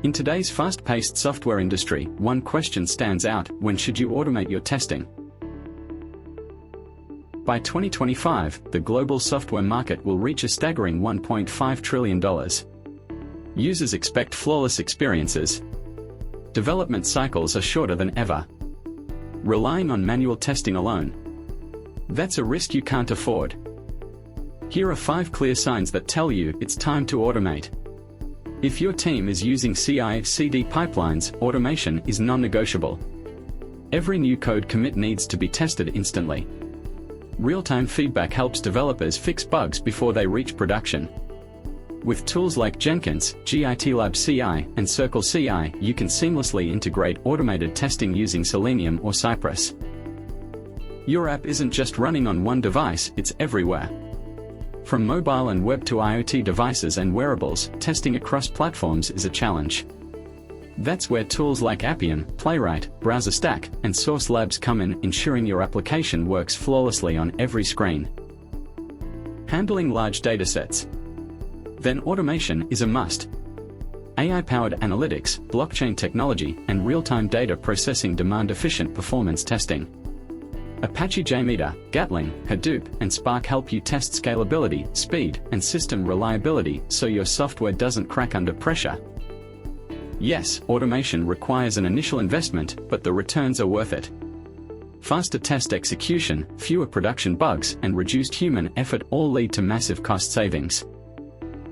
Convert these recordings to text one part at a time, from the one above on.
In today's fast-paced software industry, one question stands out: when should you automate your testing? By 2025, the global software market will reach a staggering $1.5 trillion. Users expect flawless experiences. Development cycles are shorter than ever. Relying on manual testing alone, that's a risk you can't afford. Here are 5 clear signs that tell you it's time to automate. If your team is using CI/CD pipelines, automation is non-negotiable. Every new code commit needs to be tested instantly. Real-time feedback helps developers fix bugs before they reach production. With tools like Jenkins, GitLab CI, and Circle CI, you can seamlessly integrate automated testing using Selenium or Cypress. Your app isn't just running on one device, it's everywhere. From mobile and web to IoT devices and wearables, testing across platforms is a challenge. That's where tools like Appian, Playwright, BrowserStack, and Source Labs come in, ensuring your application works flawlessly on every screen. Handling large datasets. Then automation is a must. AI-powered analytics, blockchain technology, and real-time data processing demand efficient performance testing. Apache JMeter, Gatling, Hadoop, and Spark help you test scalability, speed, and system reliability so your software doesn't crack under pressure. Yes, automation requires an initial investment, but the returns are worth it. Faster test execution, fewer production bugs, and reduced human effort all lead to massive cost savings.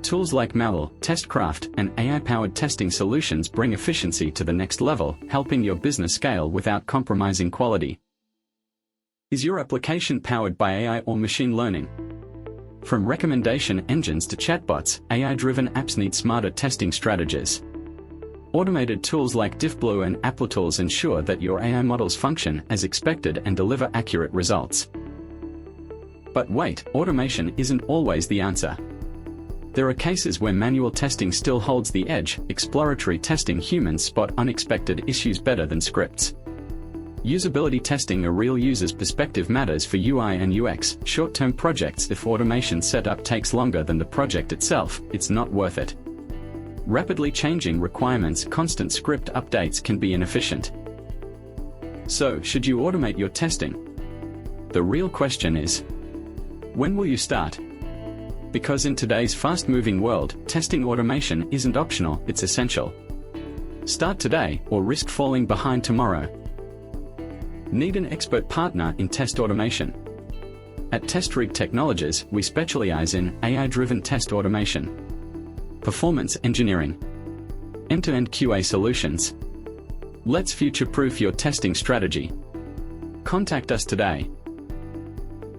Tools like Mavel, Testcraft, and AI-powered testing solutions bring efficiency to the next level, helping your business scale without compromising quality. Is your application powered by AI or machine learning? From recommendation engines to chatbots, AI-driven apps need smarter testing strategies. Automated tools like DiffBlue and Applitools ensure that your AI models function as expected and deliver accurate results. But wait, automation isn't always the answer. There are cases where manual testing still holds the edge. Exploratory testing, humans spot unexpected issues better than scripts. Usability testing, a real user's perspective, matters for UI and UX. Short-term projects, if automation setup takes longer than the project itself, it's not worth it. Rapidly changing requirements, constant script updates can be inefficient. So, should you automate your testing? The real question is, when will you start? Because in today's fast-moving world, testing automation isn't optional, it's essential. Start today, or risk falling behind tomorrow. Need an expert partner in test automation? At Testrig Technologies, we specialize in AI-driven test automation, performance engineering, end-to-end QA solutions. Let's future-proof your testing strategy. Contact us today.